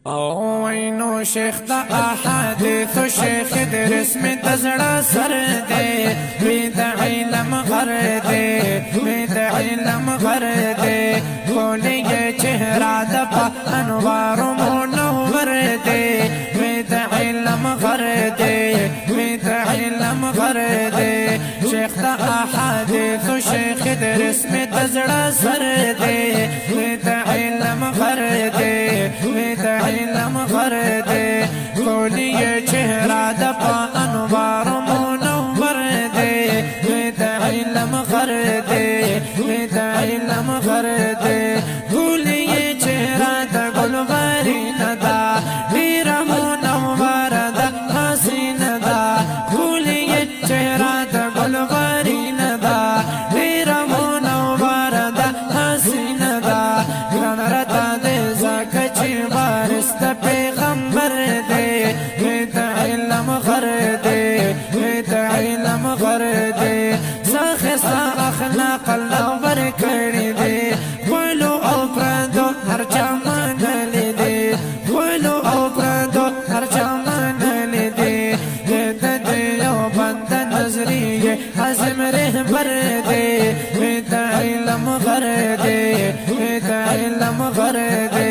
وینو شیخ دا احادیث و شیخ درس میں تزڑا سر دے وی دا علم غر دے وی دا علم غر دے کھولی یہ چہرہ دا پا انوار منور دے وی دا علم غر دے وی دا علم غر دے شیخ دا احادیث و شیخ درس میں تزڑا سر دے وی دا علم غر دے وی دا علم غر دے کھولی یہ چہرہ دا پا انوار منور دے وی دا علم غر دے وی دا علم غر دے کھولی یہ چہرہ دا گلبرین دا دیر منور دا حسین دا کھولی یہ چہرہ دا گلبرین دا دیر منور دا حسین دا گران رتا دے زکچی بارس دا پیغمبر دے وی دا علم غر دے وی دا علم غر دے ساخستا اخلاق اللہ برکڑی دے خولو او پرندو ہر چامان لی دے خولو او پرندو ہر چامان لی دے دیتا دیو بند نظری حزم رہبر دے وی دا علم غر دے وی دا علم غر دے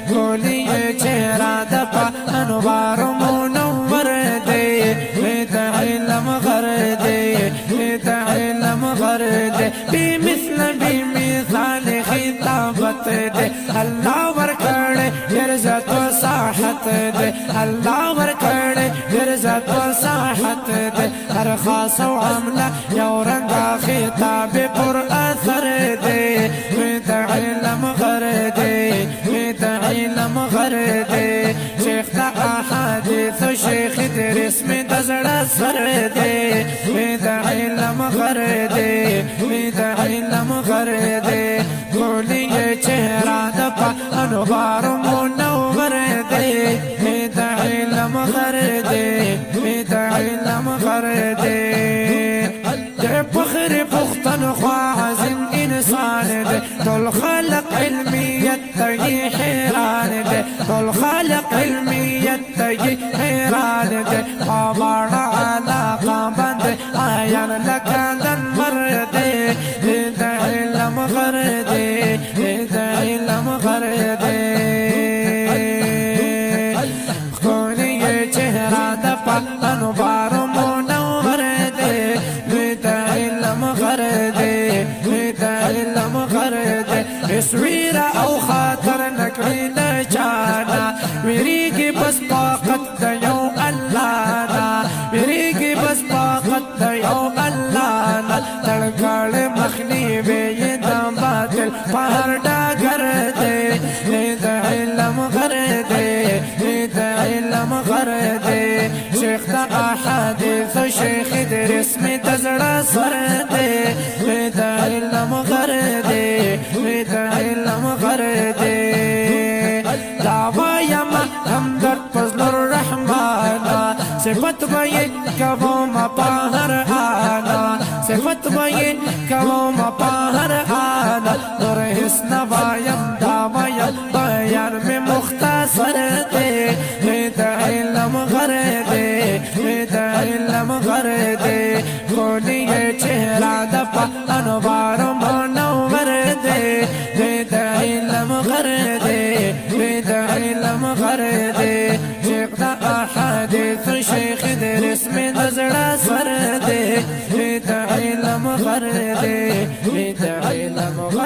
کھولی یہ چہرہ دا پا انوار منور دے وی دا علم غر دے وی دا علم غر دے بی مثال خطابت دے اللہ ورکڑے عزت و صاحت دے اللہ ورکڑے عزت و صاحت دے ہر خاص و عملہ یو رنگا خطاب پر اثر دے وی دا علم غر دے وی دا علم غر دے شیخ دا احادیث و شیخ درس میں دزڑا سر دے وی دا علم غر دے وی دا علم غر دے کھولی یہ چہرہ دا پا انوار منور دے وی دا علم غر دے وی دا علم غر دے دے فخر پختن خوازن انسان دے طول خلق علمیت تگی حیران دے طول خلق علمیت تگی حیران دے پاباڑا علاقہ بند آیان لکا دن مر دے دا علم غر دے دا علم غر دے کھولی یہ چہرہ دا پا انوار منور دے دا علم غر دے دا علم غر دے اسویر او خاطر نکوی نچانا میری کی بس طاقت دیو اللہ نا میری کی بس طاقت دیو اللہ نا تڑکڑ مخنی بے یہ دام باطل پہر ڈاگر دے دا علم غر دے دا علم غر دے شیخ دا احادیث و شیخ درس میں تزڑا سر دے دا علم غر دے دا علم غر دے دعوی یما حمدت فضل الرحمانا صفت بئی کبو مپاہر آنا صفت بئی کبو مپاہر آنا نور حسن بایم دعویم بیان میں مختصر دے دا علم غر دے دا علم غر دے کھولی یہ چہرہ دا پا انوار منور دے دا علم غر دے دا علم غر دے شیخ دا احادیث شیخ درس میں نظرہ سر دے دا علم غر دے دا علم غر